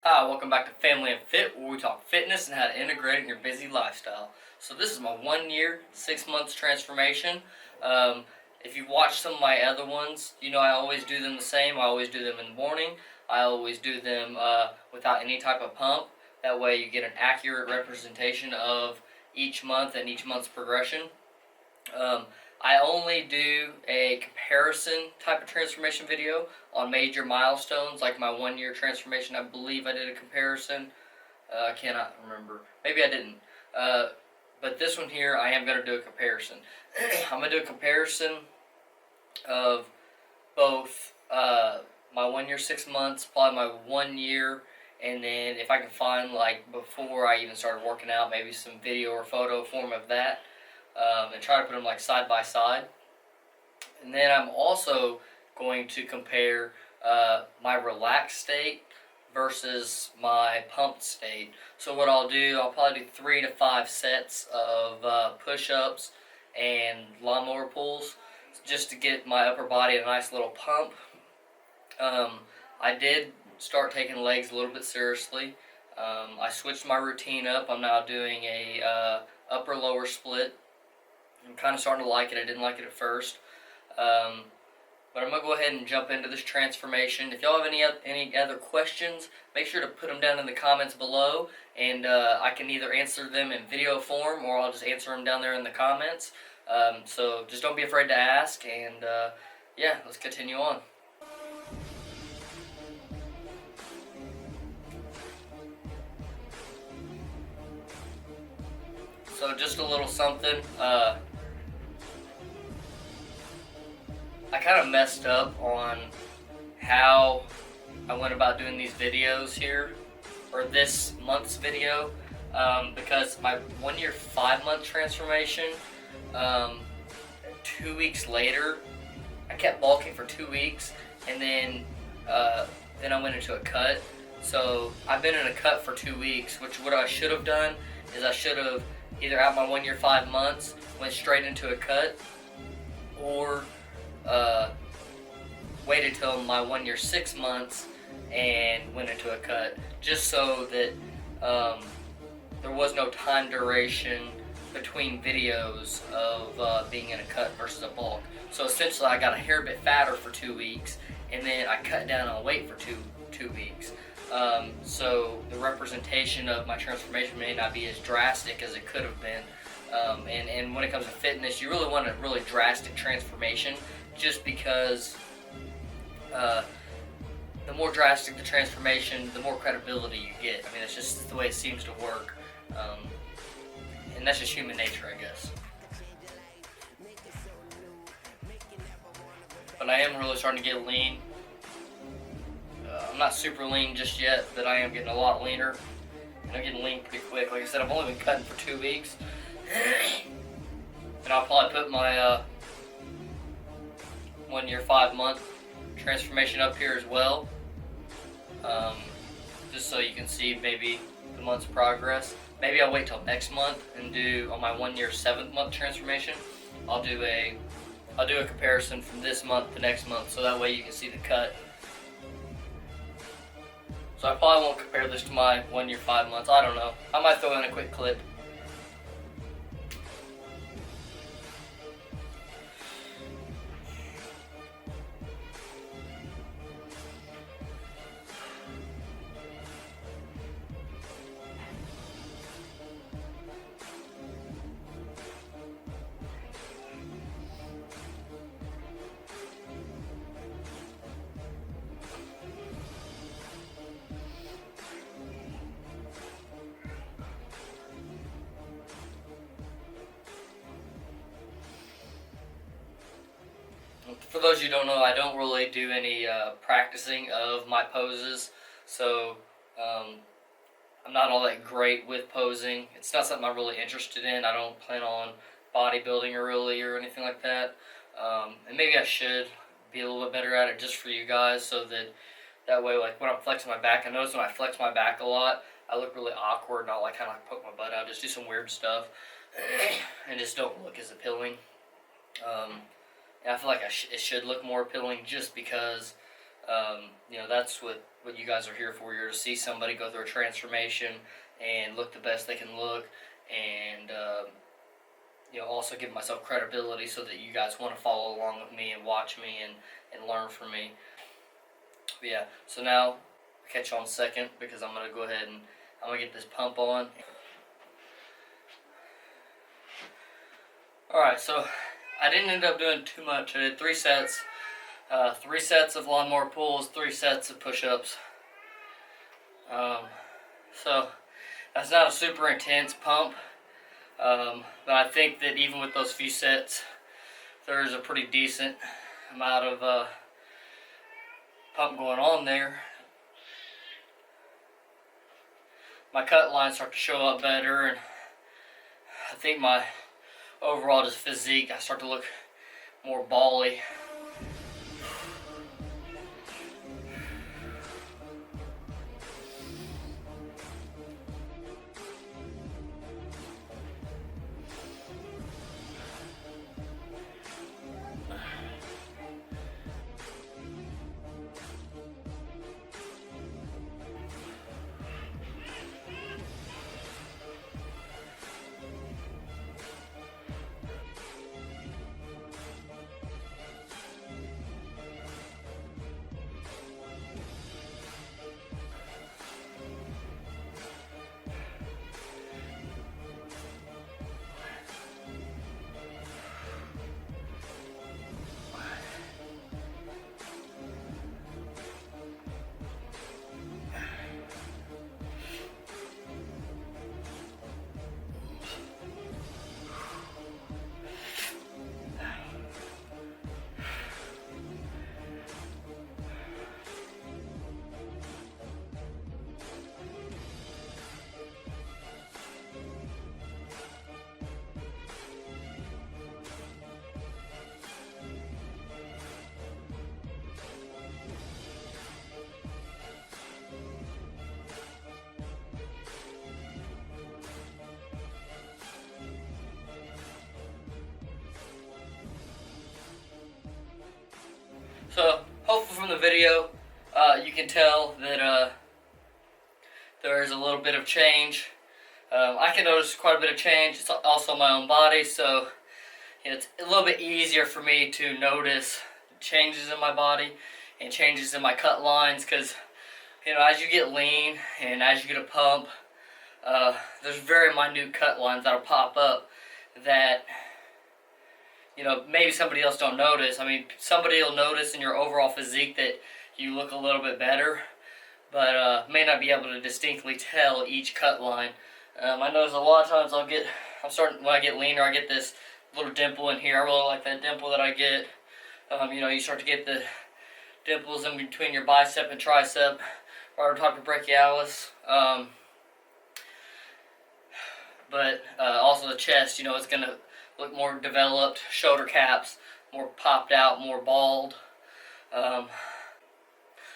Hi, welcome back to Family and Fit, where we talk fitness and how to integrate it in your busy lifestyle. So this is my 1 year, 6 months transformation. If you've watched some of my other ones, you know I always do them the same. I always do them in the morning. I always do them without any type of pump. That way you get an accurate representation of each month and each month's progression. Um, I only do a comparison type of transformation video on major milestones, like my 1 year transformation. I believe I did a comparison. I cannot remember. Maybe I didn't. But this one here, I am going to do a comparison. I'm going to do a comparison of both my 1 year, 6 months, probably my 1 year, and then if I can find, like, before I even started working out, maybe some video or photo form of that. And try to put them like side by side. And then I'm also going to compare my relaxed state versus my pumped state. So what I'll do, I'll probably do 3 to 5 sets of push-ups and lawnmower pulls just to get my upper body a nice little pump. I did start taking legs a little bit seriously. I switched my routine up. I'm now doing a upper-lower split. I'm kind of starting to like it. I didn't like it at first. But I'm going to go ahead and jump into this transformation. If y'all have any other questions, make sure to put them down in the comments below. And I can either answer them in video form or I'll just answer them down there in the comments. So just don't be afraid to ask. And yeah, let's continue on. So just a little something. I kind of messed up on how I went about doing these videos here, or this month's video, because my 1 year, 5 month transformation, 2 weeks later, I kept bulking for 2 weeks, and then I went into a cut. So I've been in a cut for 2 weeks, which what I should have done is I should have either out my 1 year, 5 months, went straight into a cut, or waited till my 1 year, 6 months and went into a cut, just so that there was no time duration between videos of being in a cut versus a bulk. So essentially I got a hair bit fatter for 2 weeks, and then I cut down on weight for two weeks. So the representation of my transformation may not be as drastic as it could have been. And when it comes to fitness, you really want a really drastic transformation, just because the more drastic the transformation, the more credibility you get. I mean, it's just the way it seems to work. And that's just human nature, I guess. But I am really starting to get lean. I'm not super lean just yet, but I am getting a lot leaner. And I'm getting lean pretty quick. Like I said, I've only been cutting for 2 weeks. And I'll probably put my 1 year, 5 month transformation up here as well. Just so you can see maybe the month's progress. Maybe I'll wait till next month and do on my 1 year, 7th month transformation. I'll do a comparison from this month to next month, so that way you can see the cut. So I probably won't compare this to my 1 year, 5 months. I don't know. I might throw in a quick clip. For those of you who don't know, I don't really do any practicing of my poses, so I'm not all that great with posing. It's not something I'm really interested in. I don't plan on bodybuilding or anything like that. And maybe I should be a little bit better at it just for you guys, so that way, like when I'm flexing my back, I notice when I flex my back a lot, I look really awkward and I'll like kind of like poke my butt out, just do some weird stuff, and just don't look as appealing. And I feel like it should look more appealing just because You know, that's what you guys are here for. You're to see somebody go through a transformation and look the best they can look, and you know, also give myself credibility so that you guys want to follow along with me and watch me and learn from me. But yeah, so now I'll catch you on a second, because I'm going to go ahead and I'm going to get this pump on. Alright, so I didn't end up doing too much. I did 3 sets. 3 sets of lawnmower pulls, 3 sets of push-ups. So that's not a super intense pump, but I think that even with those few sets, there's a pretty decent amount of pump going on there. My cut lines start to show up better, and I think my overall just physique, I start to look more bally. So hopefully from the video, you can tell that there is a little bit of change. I can notice quite a bit of change. It's also my own body, so you know, it's a little bit easier for me to notice changes in my body and changes in my cut lines, because you know, as you get lean and as you get a pump, there's very minute cut lines that'll pop up that, you know, maybe somebody else don't notice. I mean, somebody will notice in your overall physique that you look a little bit better, but may not be able to distinctly tell each cut line. I notice a lot of times when I get leaner, I get this little dimple in here. I really like that dimple that I get. You know, you start to get the dimples in between your bicep and tricep, right on top of brachialis. But also the chest, you know, it's going to look more developed, shoulder caps, more popped out, more bald.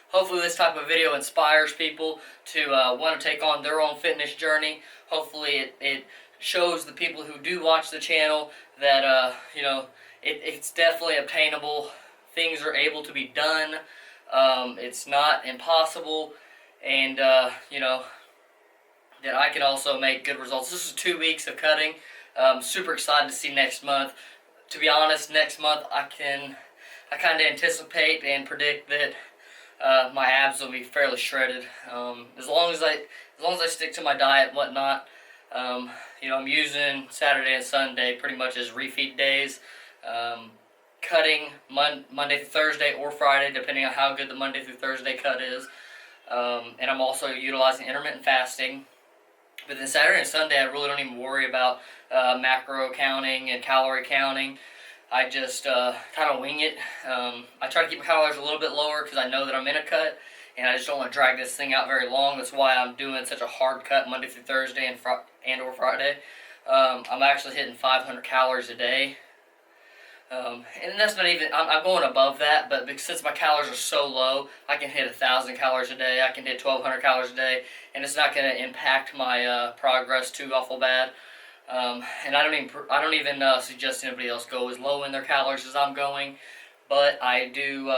Hopefully this type of video inspires people to want to take on their own fitness journey. Hopefully it shows the people who do watch the channel that, you know, it's definitely obtainable. Things are able to be done. It's not impossible. And, you know, that I can also make good results. This is 2 weeks of cutting. Super excited to see next month. To be honest, next month I kind of anticipate and predict that my abs will be fairly shredded. As long as I stick to my diet and whatnot. You know, I'm using Saturday and Sunday pretty much as refeed days. Cutting Monday through Thursday or Friday, depending on how good the Monday through Thursday cut is. And I'm also utilizing intermittent fasting. But then Saturday and Sunday, I really don't even worry about macro counting and calorie counting. I just kind of wing it. I try to keep my calories a little bit lower because I know that I'm in a cut, and I just don't want to drag this thing out very long. That's why I'm doing such a hard cut Monday through Thursday and or Friday. I'm actually hitting 500 calories a day. And that's not even, I'm going above that, but since my calories are so low, I can hit 1,000 calories a day, I can hit 1,200 calories a day, and it's not going to impact my progress too awful bad. And I don't even suggest anybody else go as low in their calories as I'm going, but I do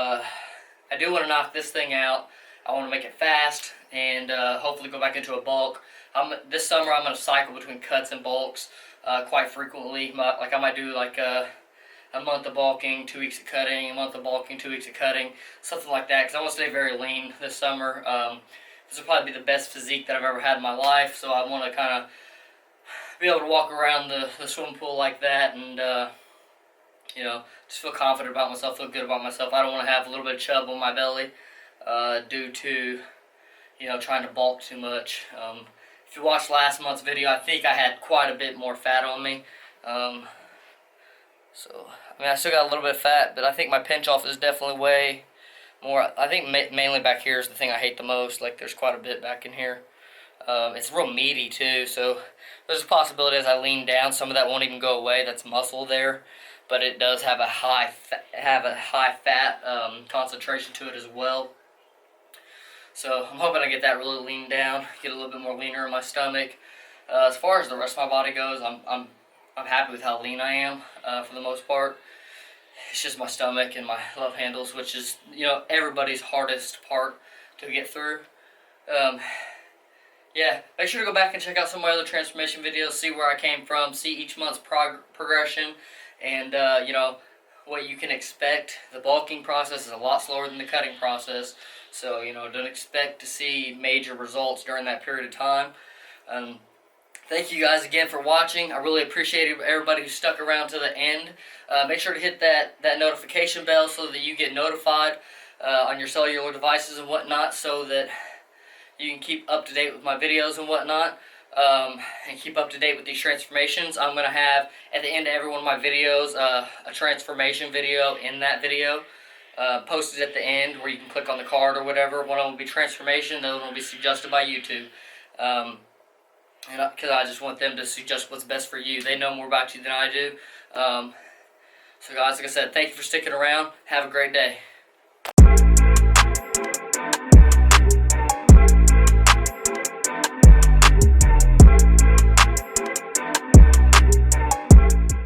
I do want to knock this thing out. I want to make it fast and hopefully go back into a bulk. This summer I'm going to cycle between cuts and bulks quite frequently. I might do like a month of bulking, 2 weeks of cutting, a month of bulking, 2 weeks of cutting, something like that, because I want to stay very lean this summer. This will probably be the best physique that I've ever had in my life, so I want to kind of be able to walk around the swimming pool like that and just feel confident about myself, feel good about myself. I don't want to have a little bit of chub on my belly due to trying to bulk too much. If you watched last month's video, I think I had quite a bit more fat on me. So, I still got a little bit of fat, but I think my pinch off is definitely way more. I think mainly back here is the thing I hate the most. Like, there's quite a bit back in here. It's real meaty too, so there's a possibility as I lean down, some of that won't even go away. That's muscle there, but it does have a high fat concentration to it as well. So I'm hoping I get that really leaned down, get a little bit more leaner in my stomach. As far as the rest of my body goes, I'm happy with how lean I am for the most part. It's just my stomach and my love handles, which is everybody's hardest part to get through. Yeah, make sure to go back and check out some of my other transformation videos, see where I came from, see each month's progression, and what you can expect. The bulking process is a lot slower than the cutting process, so don't expect to see major results during that period of time. Thank you guys again for watching. I really appreciate everybody who stuck around to the end. Make sure to hit that notification bell so that you get notified on your cellular devices and whatnot, so that you can keep up to date with my videos and whatnot, and keep up to date with these transformations. I'm going to have, at the end of every one of my videos, a transformation video in that video posted at the end, where you can click on the card or whatever. One of them will be transformation, the other one will be suggested by YouTube. Because I just want them to suggest what's best for you. They know more about you than I do. So guys, like I said, thank you for sticking around. Have a great day.